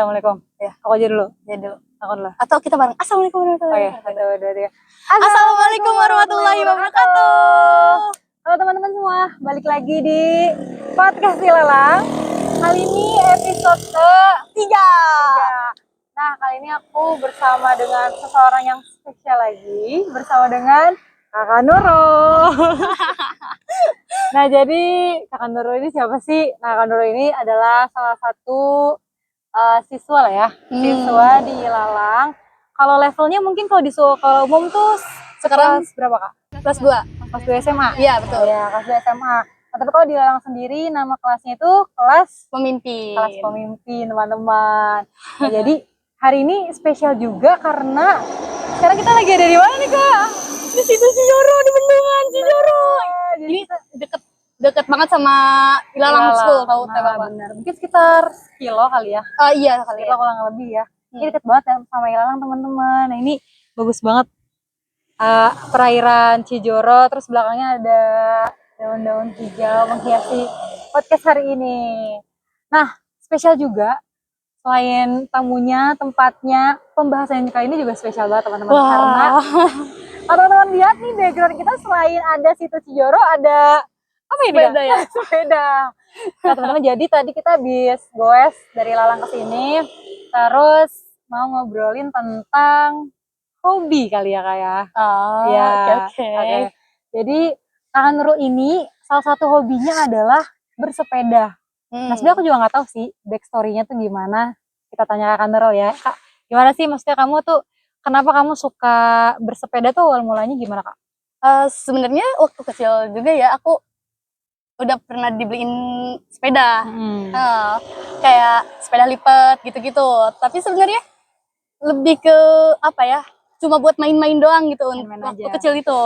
Assalamualaikum. Ya. Aku aja dulu. Ya dulu. Aku dulu. Atau kita bareng. Assalamualaikum warahmatullahi Oh iya, wabarakatuh. 1, 2, 3. Assalamualaikum warahmatullahi wabarakatuh. Halo teman-teman semua, balik lagi di podcast Ilalang. Kali ini episode Tiga. Nah, kali ini aku bersama dengan seseorang yang spesial lagi, bersama dengan Kakak Nurul. Nah, jadi Kakak Nurul ini siapa sih? Nah, Kakak Nurul ini adalah salah satu siswa lah ya, siswa di Ilalang. Kalau levelnya mungkin kalau di sekolah umum tuh Sekarang kelas berapa Kak? kelas 2. Kelas 2 SMA? Iya, betul. Iya, kelas 2 SMA. Nah, tapi kalau di Ilalang sendiri nama kelasnya itu kelas Pemimpin. pemimpin teman-teman. Nah, jadi hari ini spesial juga karena sekarang kita lagi ada di mana nih Kak? Di situ Cijoro, di Bendungan Cijoro. Jadi Ini deket banget sama Ilalang School, tahu nah, Bapak? benar. Mungkin sekitar kilo kali ya. Iya kali Kilo ya. kurang lebih ya. Ini deket banget ya sama Ilalang teman-teman. Nah, ini bagus banget. Perairan Cijoro, terus belakangnya ada daun-daun hijau menghiasi podcast hari ini. Nah, spesial juga selain tamunya, tempatnya, pembahasan kali ini juga spesial banget teman-teman. Wah. Karena kalau teman-teman lihat nih background kita selain ada situ Cijoro, ada apa ini? Sepeda ya? Sepeda. Nah teman-teman, jadi tadi kita habis goes dari Lalang ke sini, terus mau ngobrolin tentang hobi kali ya Kak ya. Oh, Ya, oke. Jadi Kakak Nurul ini salah satu hobinya adalah bersepeda. Nah sebenarnya aku juga nggak tahu sih backstory-nya tuh gimana. Kita tanya Kakak Nurul ya. Kak, gimana sih maksudnya kamu tuh, kenapa kamu suka bersepeda tuh awal mulanya gimana Kak? Sebenarnya waktu kecil juga ya aku udah pernah dibeliin sepeda. Kayak sepeda lipat gitu-gitu. Tapi sebenarnya lebih ke apa ya? Cuma buat main-main doang gitu Main-main waktu aja. kecil itu.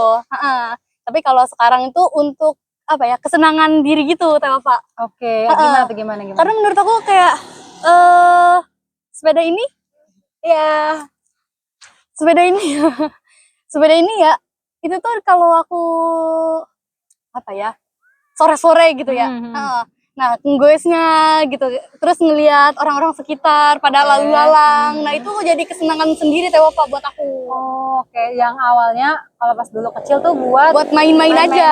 Tapi kalau sekarang itu untuk apa ya? Kesenangan diri gitu, Teh Pak. Oke, gimana tuh gimana? Karena menurut aku kayak sepeda ini sepeda ini ya itu tuh kalau aku apa ya? Sore-sore gitu ya. Nah, nggoesnya gitu. Terus ngelihat orang-orang sekitar pada lalu lalang. Nah, itu jadi kesenangan sendiri Teh Pak buat aku. Oh, oke. Yang awalnya kalau pas dulu kecil tuh buat Main-main aja.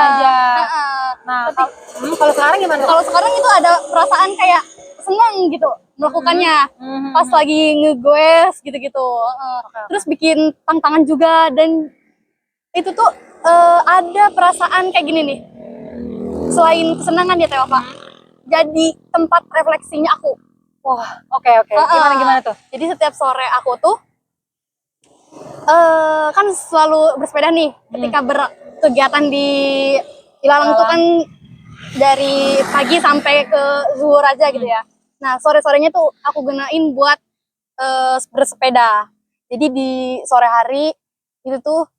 Nah, kalau sekarang gimana? Kalau sekarang itu ada perasaan kayak senang gitu melakukannya. Pas lagi ngegoes gitu-gitu. Terus bikin tantangan juga, dan itu tuh ada perasaan kayak gini nih. Selain kesenangan ya Teh Pak, jadi tempat refleksinya aku. Wah, oke. Gimana tuh? Jadi setiap sore aku tuh kan selalu bersepeda nih ketika berkegiatan di Ilalang tuh kan dari pagi sampai ke zuhur aja gitu ya. Nah, sore-sorenya tuh aku gunain buat bersepeda. Jadi di sore hari itu tuh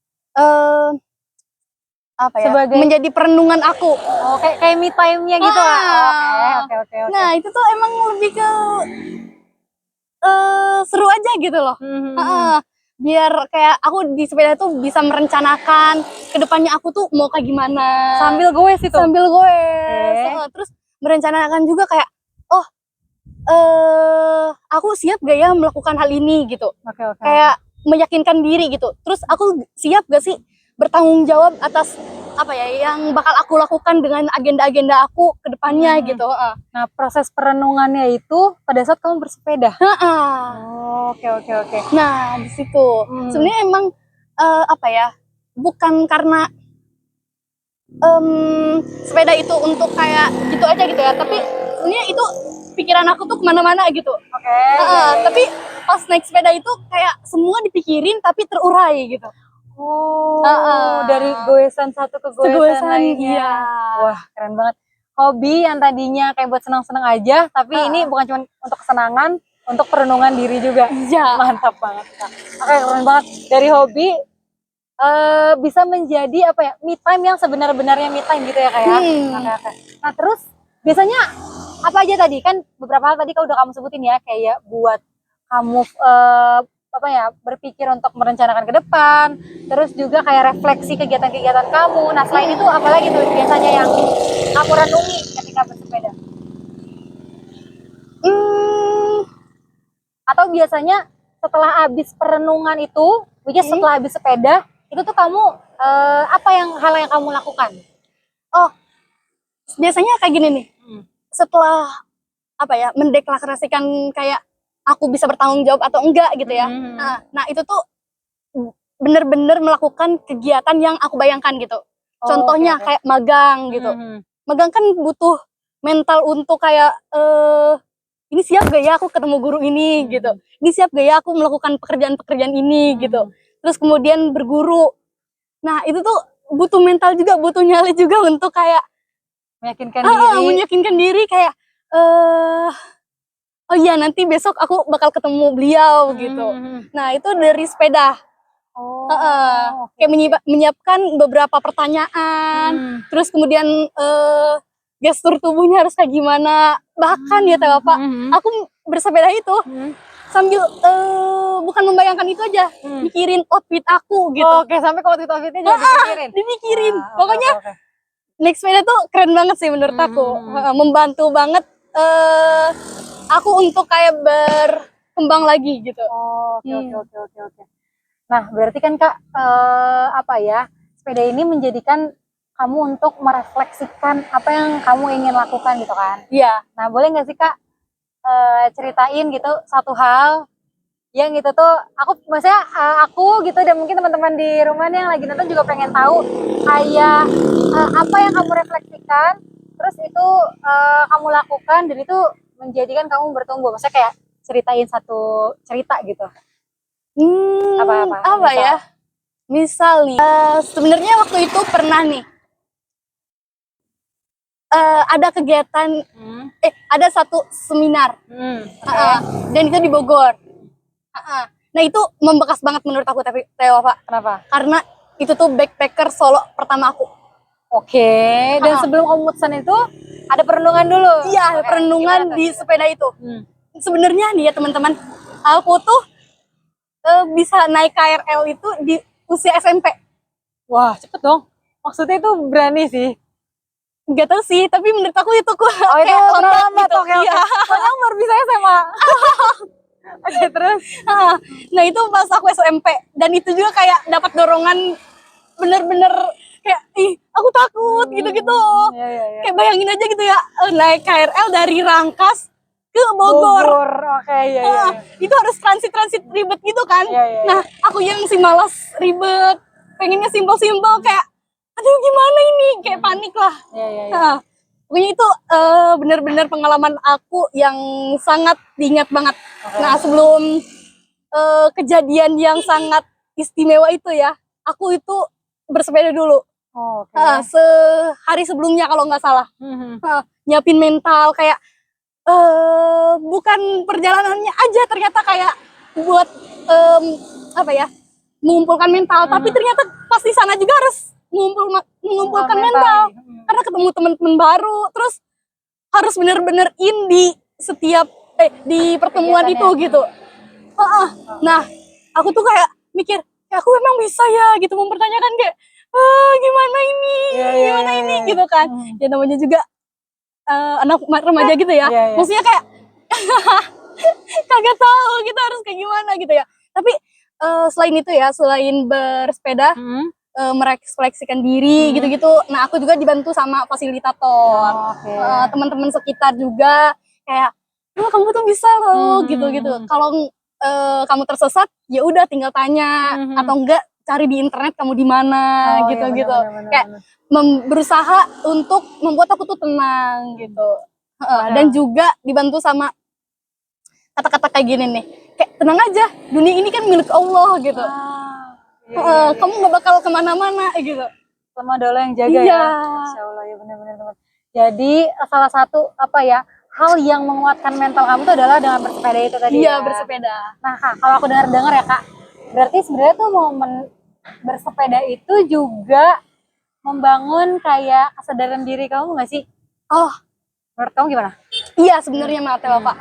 apa ya? Sebagai menjadi perenungan aku. Oh, kayak me time-nya gitu lah. Oke. Nah, itu tuh emang lebih ke seru aja gitu loh. Biar kayak aku di sepeda tuh bisa merencanakan kedepannya aku tuh mau kayak gimana. Sambil goes itu? Sambil goes. Terus merencanakan juga kayak, aku siap gak ya melakukan hal ini gitu. Oke. Kayak meyakinkan diri gitu. Terus aku siap gak sih bertanggung jawab atas apa ya yang bakal aku lakukan dengan agenda-agenda aku ke depannya gitu. Nah, proses perenungannya itu pada saat kamu bersepeda. Oke. Nah, di situ sebenarnya emang apa ya? Bukan karena sepeda itu untuk kayak gitu aja gitu ya, tapi sebenarnya itu pikiran aku tuh kemana-mana gitu. Tapi pas naik sepeda itu kayak semua dipikirin tapi terurai gitu. Dari goesan satu ke goesan lainnya. Iya. Wah, keren banget. Hobi yang tadinya kayak buat senang-senang aja, tapi ini bukan cuma untuk kesenangan, untuk perenungan diri juga. Iya. Mantap banget Kak. Oke, keren banget. Dari hobi bisa menjadi apa ya? Me time yang sebenar-benarnya me time gitu ya Kak ya. Oke. Nah, terus biasanya apa aja tadi? Kan beberapa hal tadi udah kamu sebutin ya, kayak buat kamu apa ya, berpikir untuk merencanakan ke depan, terus juga kayak refleksi kegiatan-kegiatan kamu. Nah selain itu apalagi tuh biasanya yang kamu renungi ketika bersepeda? Atau biasanya setelah habis perenungan itu, which is setelah habis sepeda, itu tuh kamu apa hal yang kamu lakukan? Oh, biasanya kayak gini nih. Setelah apa ya, mendeklarasikan kayak aku bisa bertanggung jawab atau enggak gitu ya. Nah, itu tuh bener-bener melakukan kegiatan yang aku bayangkan gitu. Contohnya kayak magang gitu. Magang kan butuh mental untuk kayak ini siap gak ya aku ketemu guru ini gitu. Ini siap gak ya aku melakukan pekerjaan-pekerjaan ini gitu. Terus kemudian berguru. Nah, itu tuh butuh mental juga, butuh nyali juga untuk kayak meyakinkan diri kayak oh iya nanti besok aku bakal ketemu beliau gitu. Nah, itu dari sepeda. Kayak menyiapkan beberapa pertanyaan, terus kemudian gestur tubuhnya harus kayak gimana. Bahkan ya Teh Bapak, aku bersepeda itu sambil bukan membayangkan itu aja, mikirin outfit aku gitu. Oke, sampai ke outfitnya juga dipikirin. Pokoknya naik sepeda tuh keren banget sih menurut aku. Membantu banget aku untuk kayak berkembang lagi gitu. Oke. Nah, berarti kan Kak, apa ya, sepeda ini menjadikan kamu untuk merefleksikan apa yang kamu ingin lakukan gitu kan? Iya. Nah, boleh nggak sih Kak ceritain gitu satu hal yang gitu tuh, maksudnya aku gitu dan mungkin teman-teman di rumah nih yang lagi nonton juga pengen tahu kayak apa yang kamu refleksikan, terus itu kamu lakukan dan itu menjadikan kamu bertumbuh. Maksudnya kayak ceritain satu cerita gitu. Apa ya? Misal nih, sebenarnya waktu itu pernah nih ada kegiatan, ada satu seminar, dan itu di Bogor. Nah, itu membekas banget menurut aku, tapi Teh Wafa. Kenapa? Karena itu tuh backpacker solo pertama aku. Oke, dan sebelum kamu mutusan itu ada perenungan dulu. Iya, perenungan di sepeda itu. Sebenarnya nih ya teman-teman, aku tuh bisa naik KRL itu di usia SMP. Wah, cepet dong. Maksudnya itu berani sih. Gak tau sih, tapi menurut aku itu kok itu lambat gitu. Oke. Soalnya aku baru bisa SMA. Oke, terus? Nah, itu pas aku SMP. Dan itu juga kayak dapat dorongan bener-bener kayak, aku takut gitu-gitu. Kayak bayangin aja gitu ya, naik KRL dari Rangkas ke Bogor. Oke, itu harus transit ribet gitu kan. Nah, aku yang si malas ribet, pengennya simpel-simpel kayak aduh gimana ini, kayak panik lah. Pokoknya itu benar-benar pengalaman aku yang sangat diingat banget. Nah, sebelum kejadian yang sangat istimewa itu ya, aku itu bersepeda dulu. Sehari sebelumnya kalau nggak salah. Nyiapin mental kayak bukan perjalanannya aja ternyata kayak buat apa ya, mengumpulkan mental, tapi ternyata pas di sana juga harus mengumpulkan mental karena ketemu teman-teman baru, terus harus bener-bener di setiap di pertemuan itu gitu. Nah, aku tuh kayak mikir, aku emang bisa ya gitu mempertanyakan kayak gimana ini gitu kan. Ya namanya juga anak remaja gitu ya. Maksudnya kayak kagak tahu kita harus kayak gimana gitu ya. Tapi selain itu ya, selain bersepeda, merefleksikan diri gitu-gitu. Nah, aku juga dibantu sama fasilitator. Teman-teman sekitar juga kayak, kamu tuh bisa loh gitu-gitu. Kalau kamu tersesat, ya udah tinggal tanya atau enggak cari di internet kamu di mana gitu-gitu. Kayak berusaha untuk membuat aku tuh tenang gitu. Dan juga dibantu sama kata-kata kayak gini nih, kayak tenang aja, dunia ini kan milik Allah gitu. Kamu gak bakal kemana-mana gitu. Sama ada Allah yang jaga ya. Insya Allah ya, benar-benar teman. Jadi salah satu apa ya, hal yang menguatkan mental kamu itu adalah dengan bersepeda itu tadi. Iya, bersepeda. Nah Kak, kalau aku dengar ya Kak, berarti sebenarnya tuh momen bersepeda itu juga membangun kayak kesadaran diri kamu nggak sih? Menurut kamu gimana? Iya, sebenarnya Mate Bapak.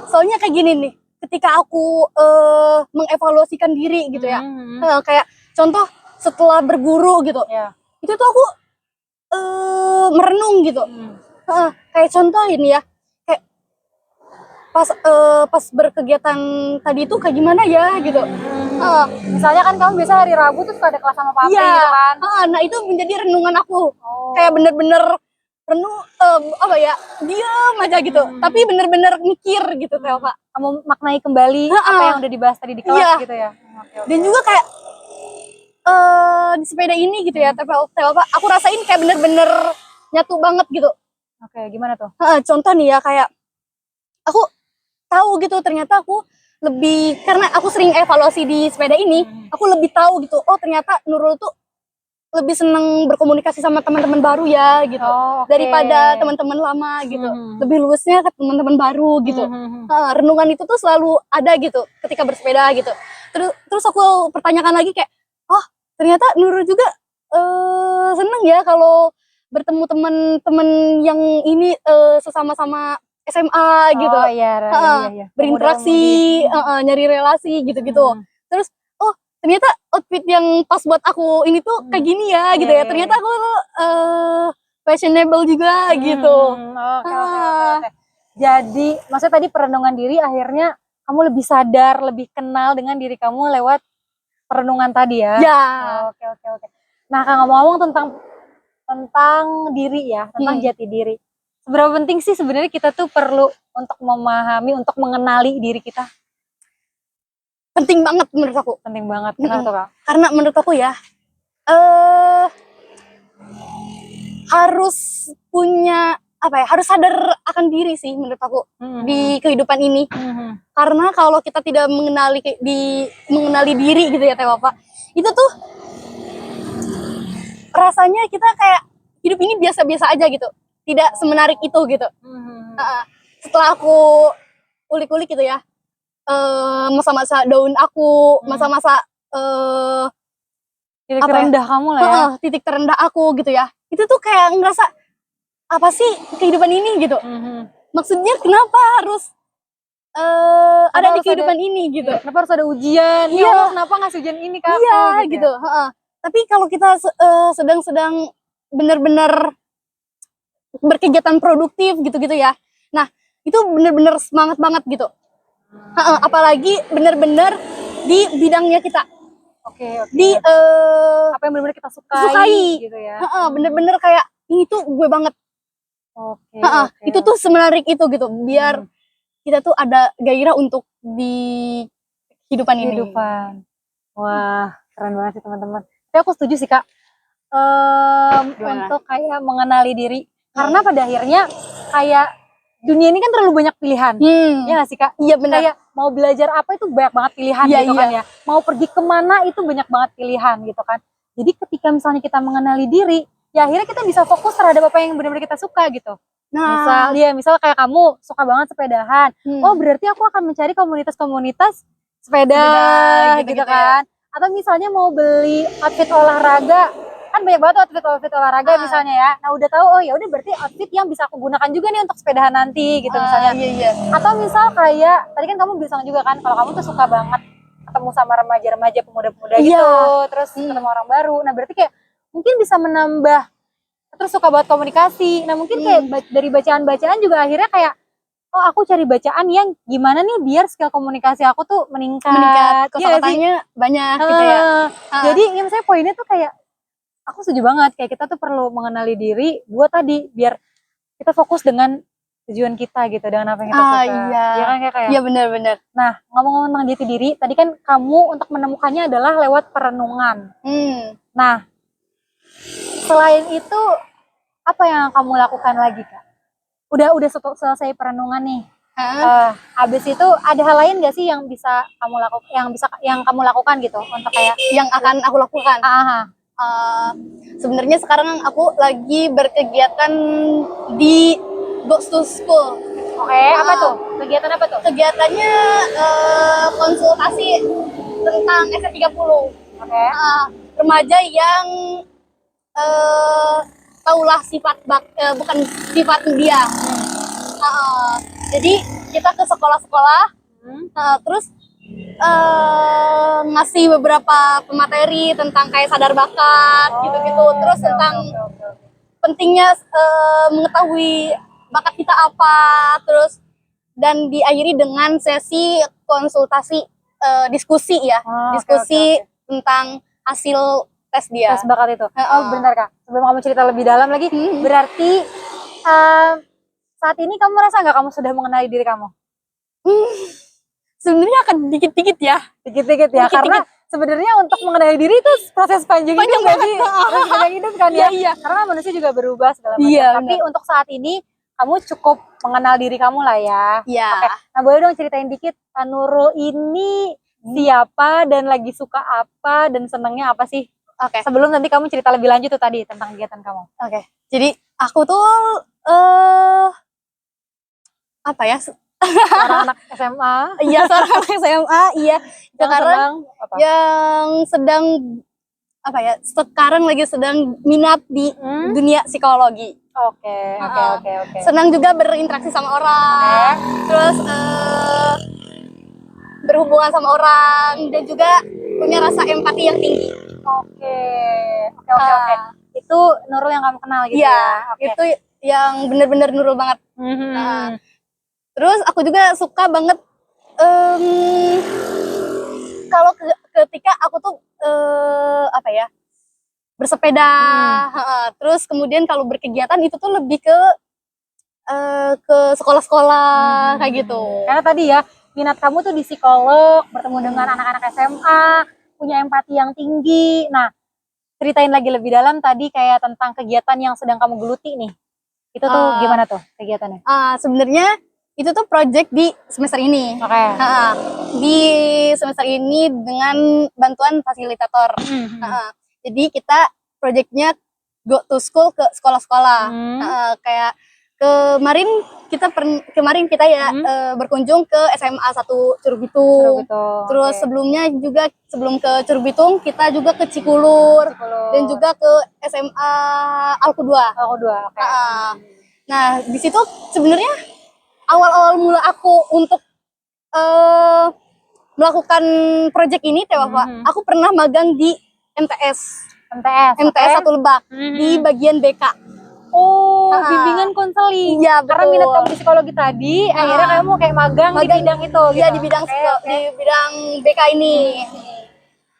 Soalnya kayak gini nih, ketika aku mengevaluasikan diri gitu ya, kayak contoh setelah berguru gitu, itu tuh aku merenung gitu. Kayak contoh ini ya, kayak pas berkegiatan tadi itu kayak gimana ya gitu. Misalnya kan kamu biasa hari Rabu tuh suka ada kelas sama papi Iya. gitu kan. Nah itu menjadi renungan aku. Kayak bener-bener renung apa ya, diam aja gitu. Tapi bener-bener mikir gitu kayak Pak. Kamu maknai kembali apa yang udah dibahas tadi di kelas Iya. gitu ya. Dan juga kayak di sepeda ini gitu ya, TPL Pak, aku rasain kayak bener-bener nyatu banget gitu. Oke, gimana tuh? Contoh nih ya, kayak aku tahu gitu, ternyata aku lebih, karena aku sering evaluasi di sepeda ini, aku lebih tahu gitu, oh ternyata Nurul tuh lebih seneng berkomunikasi sama teman-teman baru ya gitu, daripada teman-teman lama gitu, lebih luasnya ke teman-teman baru gitu. Renungan itu tuh selalu ada gitu ketika bersepeda gitu. Terus aku pertanyakan lagi kayak, oh ternyata Nurul juga seneng ya kalau bertemu teman-teman yang ini sesama-sama SMA gitu. Iya. Berinteraksi, nyari relasi gitu-gitu. Terus oh ternyata outfit yang pas buat aku ini tuh kayak gini ya gitu ya. Ternyata aku fashionable juga gitu. Oke. Jadi maksudnya tadi perenungan diri akhirnya kamu lebih sadar, lebih kenal dengan diri kamu lewat perenungan tadi ya. Ya. Oke. Nah, Kak, ngomong-ngomong tentang diri ya, tentang jati diri. Seberapa penting sih sebenarnya kita tuh perlu untuk memahami, untuk mengenali diri kita? Penting banget menurut aku. Penting banget. Kenapa tuh, Kak? Karena menurut aku ya, harus punya apa ya? Harus sadar akan diri sih menurut aku di kehidupan ini. Karena kalau kita tidak mengenali diri gitu ya, Teh Bapak, itu tuh rasanya kita kayak hidup ini biasa-biasa aja gitu. Tidak semenarik itu gitu. Setelah aku ulik-ulik gitu ya, masa-masa daun aku, masa-masa titik terendah kamu lah ya. Titik terendah aku gitu ya. Itu tuh kayak ngerasa apa sih kehidupan ini gitu. Maksudnya kenapa harus ada di kehidupan ini gitu. Kenapa harus ada ujian? Ya, kenapa ngasih ujian ini Kak? Iya gitu. Tapi kalau kita sedang benar-benar berkegiatan produktif gitu-gitu ya. Nah, itu benar-benar semangat banget gitu. Apalagi benar-benar di bidangnya kita. Oke. Di apa yang benar-benar kita sukai gitu ya. Benar-benar kayak ini tuh gue banget. Oke. Itu tuh semenarik itu gitu. Biar kita tuh ada gairah untuk di kehidupan ini. Wah, keren banget sih teman-teman. Tapi aku setuju sih Kak. Untuk kayak mengenali diri. Karena pada akhirnya kayak dunia ini kan terlalu banyak pilihan. Ya nggak sih Kak? Iya benar. Kayak mau belajar apa itu banyak banget pilihan gitu kan ya. Mau pergi kemana itu banyak banget pilihan gitu kan. Jadi ketika misalnya kita mengenali diri, ya akhirnya kita bisa fokus terhadap apa yang benar-benar kita suka gitu. Misal kayak kamu suka banget sepedahan. Oh berarti aku akan mencari komunitas-komunitas sepeda gitu kan. Atau misalnya mau beli outfit olahraga, kan banyak banget outfit olahraga misalnya ya. Nah udah tahu, oh ya udah berarti outfit yang bisa aku gunakan juga nih untuk sepedahan nanti gitu misalnya. Atau misal kayak tadi kan kamu bilang juga kan kalau kamu tuh suka banget ketemu sama remaja-remaja, pemuda-pemuda gitu, terus ketemu orang baru. Nah berarti kayak mungkin bisa menambah, terus suka buat komunikasi. Nah mungkin kayak dari bacaan-bacaan juga akhirnya kayak, oh aku cari bacaan yang gimana nih biar skill komunikasi aku tuh meningkat. Kosakatanya banyak gitu ya. Jadi ya misalnya poinnya tuh kayak aku setuju banget, kayak kita tuh perlu mengenali diri buat tadi biar kita fokus dengan tujuan kita gitu, dengan apa yang kita suka. Iya kan kayak. Iya benar-benar. Nah, ngomong-ngomong tentang jati diri, tadi kan kamu untuk menemukannya adalah lewat perenungan. Nah, selain itu apa yang kamu lakukan lagi Kak? Udah selesai perenungan nih. Abis itu ada hal lain gak sih yang bisa kamu lakukan, yang kamu lakukan gitu untuk kayak yang akan aku lakukan? Sebenarnya sekarang aku lagi berkegiatan di Goes to School. Apa tuh? Kegiatan apa tuh? Kegiatannya konsultasi tentang SF30. Remaja yang taulah sifat bukan sifat dia. Jadi kita ke sekolah-sekolah, terus ngasih beberapa pemateri tentang kayak sadar bakat gitu-gitu, terus tentang pentingnya mengetahui bakat kita apa, terus dan diakhiri dengan sesi konsultasi diskusi ya, Oh, diskusi oke. tentang hasil tes dia. Tes bakat itu. Heeh. Oh, bentar Kak. Sebelum kamu cerita lebih dalam lagi, berarti saat ini kamu merasa nggak kamu sudah mengenali diri kamu? Sebenarnya akan dikit-dikit ya. Dikit-dikit ya, Dikit-dikit. karena sebenarnya untuk mengenali diri itu proses panjang hidup nggak sih? Proses panjang hidup kan ya? Iya. Karena manusia juga berubah segala macam. Iya, Tapi benar. untuk saat ini, kamu cukup mengenal diri kamu lah ya. Iya. Oke, nah boleh dong ceritain dikit, Nurul ini siapa dan lagi suka apa dan senangnya apa sih? Oke. Sebelum nanti kamu cerita lebih lanjut tuh tadi tentang kegiatan kamu. Oke. Jadi aku tuh apa ya? Seorang anak SMA Iya, seorang anak SMA, iya. yang Sekarang senang apa? yang sedang apa ya? Sekarang lagi sedang minat di dunia psikologi. Oke. Senang juga berinteraksi sama orang. Terus berhubungan sama orang dan juga punya rasa empati yang tinggi. Oke. Itu Nurul yang kamu kenal gitu Iya, ya? Oke. itu yang bener-bener Nurul banget. Terus aku juga suka banget kalau ketika aku tuh apa ya, bersepeda. Terus kemudian kalau berkegiatan itu tuh lebih ke sekolah-sekolah kayak gitu. Karena tadi ya minat kamu tuh di psikolog, bertemu dengan anak-anak SMA, punya empati yang tinggi. Nah, ceritain lagi lebih dalam tadi kayak tentang kegiatan yang sedang kamu geluti nih. Itu tuh gimana tuh kegiatannya? Sebenarnya itu tuh project di semester ini. Oke. Di semester ini dengan bantuan fasilitator. Jadi kita projectnya go to school ke sekolah-sekolah. Kayak kemarin kita ya berkunjung ke SMA 1 Curug Bitung. Terus sebelumnya juga sebelum ke Curug Bitung kita juga ke Cikulur. Dan juga ke SMA Alku 2. Nah, di situ sebenarnya awal-awal mula aku untuk melakukan project ini aku pernah magang di MTS 1 Lebak di bagian BK. Bimbingan konseling. Iya, Karena minat kamu di psikologi tadi, akhirnya kamu kayak magang di bidang itu. Iya, gitu. di bidang BK ini.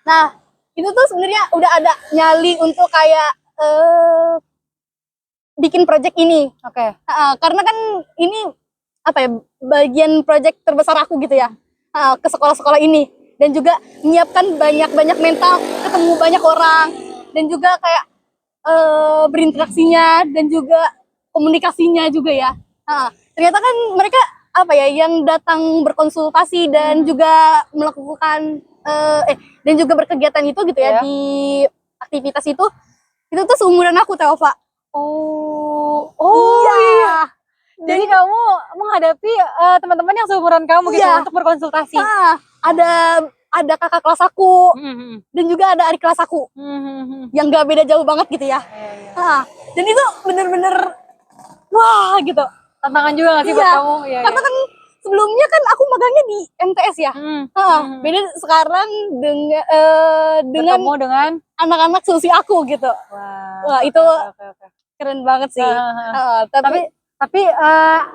Nah, itu tuh sebenarnya udah ada nyali untuk kayak bikin project ini. Karena kan ini apa ya, bagian project terbesar aku gitu ya, ke sekolah-sekolah ini, dan juga menyiapkan banyak mental, ketemu banyak orang, dan juga kayak berinteraksinya dan juga komunikasinya juga ya. Ternyata kan mereka apa ya, yang datang berkonsultasi dan juga melakukan dan juga berkegiatan itu gitu ya, di aktivitas itu tuh seumuran aku, Teova. Iya. Jadi kamu menghadapi teman-teman yang seumuran kamu gitu untuk berkonsultasi. Ada kakak kelas aku dan juga ada adik kelas aku yang gak beda jauh banget gitu ya. Dan itu bener-bener wah gitu. Tantangan juga gak sih buat kamu? Karena kan sebelumnya kan aku magangnya di MTS ya. Beda sekarang dengan anak-anak seusia aku gitu. Wah, itu keren banget sih. Tapi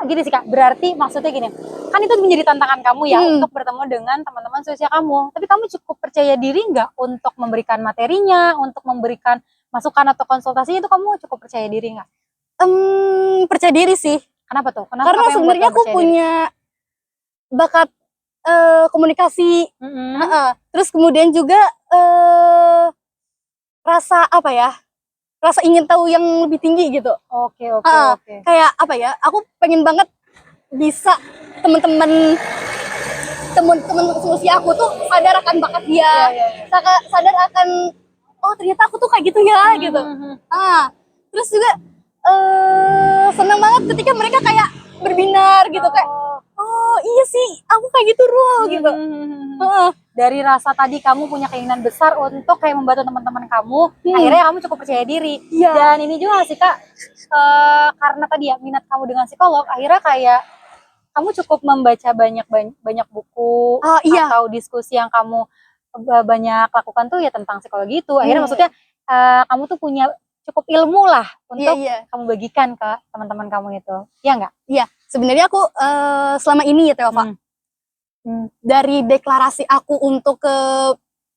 gini sih Kak, berarti maksudnya gini, kan itu menjadi tantangan kamu ya untuk bertemu dengan teman-teman seusia kamu. Tapi kamu cukup percaya diri nggak untuk memberikan materinya, untuk memberikan masukan atau konsultasi, itu kamu cukup percaya diri nggak? Percaya diri sih. Kenapa tuh? Karena sebenarnya aku punya bakat komunikasi. Terus kemudian juga rasa apa ya? Rasa ingin tahu yang lebih tinggi gitu. Oke. Kayak apa ya? Aku pengen banget bisa temen-temen seusia aku tuh sadar akan bakat dia. Sadar akan ternyata aku tuh kayak gitu ya gitu. Terus juga senang banget ketika mereka kayak berbinar gitu, kayak iya sih aku kayak gitu gitu. Dari rasa tadi kamu punya keinginan besar untuk kayak membantu teman-teman kamu, akhirnya kamu cukup percaya diri. Dan ini juga sih Kak, karena tadi ya minat kamu dengan psikolog, akhirnya kayak kamu cukup membaca banyak buku atau diskusi yang kamu banyak lakukan tuh ya tentang psikologi itu. Akhirnya maksudnya kamu tuh punya cukup ilmu lah untuk kamu bagikan ke teman-teman kamu itu. Iya nggak? Iya. Sebenarnya aku selama ini ya Teova, dari deklarasi aku untuk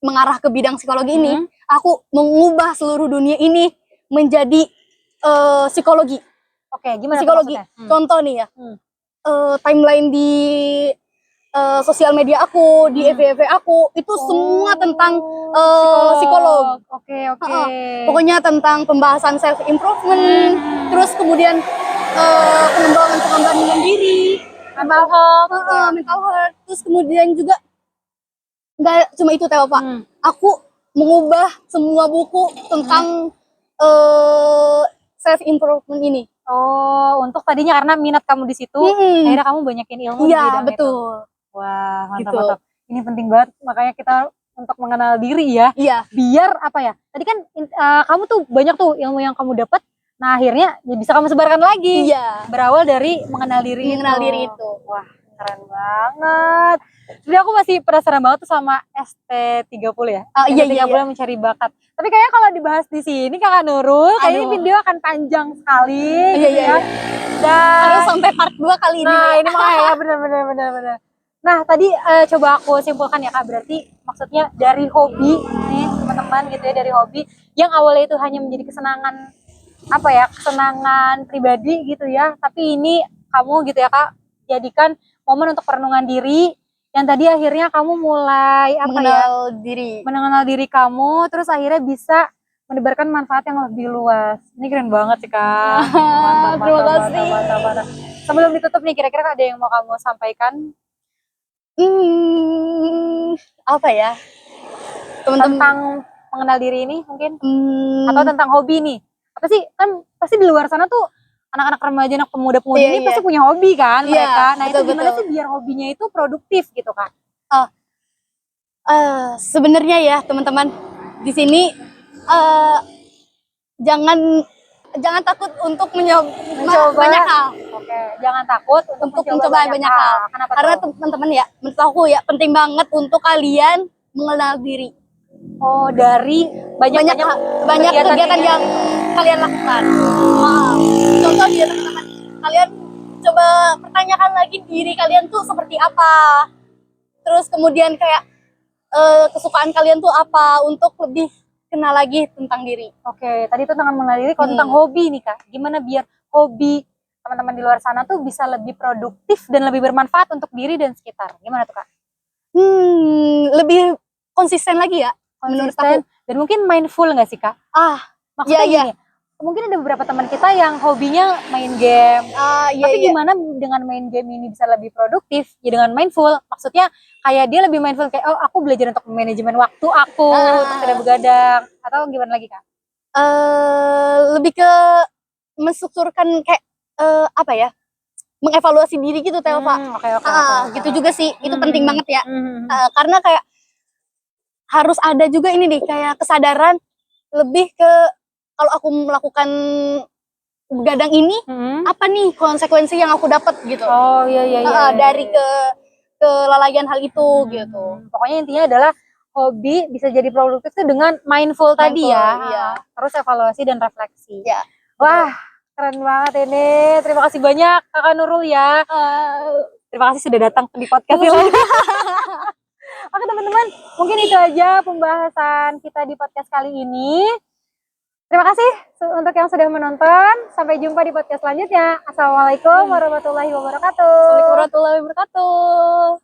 mengarah ke bidang psikologi ini, aku mengubah seluruh dunia ini menjadi psikologi. Oke, gimana tuh Psikologi. maksudnya? Contoh nih ya, timeline di sosial media aku, di FYP aku, itu semua tentang psikolog. Oke, oke. Pokoknya tentang pembahasan self improvement, terus kemudian pengembangan diri, Mental health. mental health, terus kemudian juga nggak cuma itu Teo Pak, aku mengubah semua buku tentang self improvement ini. Oh, untuk tadinya karena minat kamu di situ, akhirnya kamu banyakin ilmu di bidang itu. Betul. Wah, mantap, Gitu. mantap. Ini penting banget, makanya kita untuk mengenal diri ya. Iya. Biar apa ya? Tadi kan kamu tuh banyak tuh ilmu yang kamu dapat. Nah, akhirnya ya bisa kamu sebarkan lagi. Iya. Berawal dari mengenal diri itu. Wah, keren banget. Jadi aku masih penasaran banget tuh sama ST30 ya. Iya. Mencari bakat. Tapi kayaknya kalau dibahas di sini Kakak Nurul, kayaknya video akan panjang sekali. Iya. Dan harus sampai part 2 kali ini. Nah, ini makanya ya benar. Nah, tadi coba aku simpulkan ya Kak, berarti maksudnya dari hobi nih teman-teman gitu ya, dari hobi yang awalnya itu hanya menjadi kesenangan kesenangan pribadi gitu ya, tapi ini kamu gitu ya Kak, jadikan momen untuk perenungan diri yang tadi akhirnya kamu mulai mengenal diri kamu, terus akhirnya bisa menebarkan manfaat yang lebih luas. Ini keren banget sih Kak. Mantap. Sebelum ditutup nih, kira-kira ada yang mau kamu sampaikan? Apa ya? Tentang mengenal diri ini mungkin? Atau tentang hobi nih? Apa sih, kan pasti di luar sana tuh anak-anak remaja, anak pemuda-pemudi ini pasti punya hobi kan mereka. Nah, itu gimana sih biar hobinya itu produktif gitu Kak? Sebenarnya ya teman-teman, di sini jangan takut untuk mencoba banyak hal. Oke, jangan takut untuk mencoba banyak hal. Karena teman-teman ya, menurut aku ya penting banget untuk kalian mengenal diri. Oh, dari banyak kegiatan yang kalian lakukan. Contoh ya teman-teman, kalian coba pertanyakan lagi diri kalian tuh seperti apa. Terus kemudian kayak kesukaan kalian tuh apa, untuk lebih kenal lagi tentang diri. Oke, tadi tuh tentang mengenal diri. Kalau tentang hobi nih Kak, gimana biar hobi teman-teman di luar sana tuh bisa lebih produktif dan lebih bermanfaat untuk diri dan sekitar? Gimana tuh Kak? Lebih konsisten lagi ya, menurut aku. Dan mungkin mindful nggak sih Kak? Maksudnya gini, mungkin ada beberapa teman kita yang hobinya main game. Tapi gimana dengan main game ini bisa lebih produktif? Ya dengan mindful. Maksudnya kayak dia lebih mindful, kayak oh aku belajar untuk manajemen waktu aku, untuk tidak begadang. Atau gimana lagi Kak? Lebih ke menstrukturkan kayak mengevaluasi diri gitu Teo Pak. Gitu juga sih, itu penting banget ya. Karena kayak harus ada juga ini nih, kayak kesadaran lebih ke kalau aku melakukan begadang ini, apa nih konsekuensi yang aku dapat gitu. Dari kelalaian hal itu gitu. Pokoknya intinya adalah hobi bisa jadi produktif tuh dengan mindful tadi ya. Iya. Terus evaluasi dan refleksi. Ya. Wah, keren banget ini. Terima kasih banyak Kakak Nurul ya. Terima kasih sudah datang di podcast ini. Oke teman-teman, mungkin itu aja pembahasan kita di podcast kali ini. Terima kasih untuk yang sudah menonton. Sampai jumpa di podcast selanjutnya. Assalamualaikum warahmatullahi wabarakatuh. Assalamualaikum warahmatullahi wabarakatuh.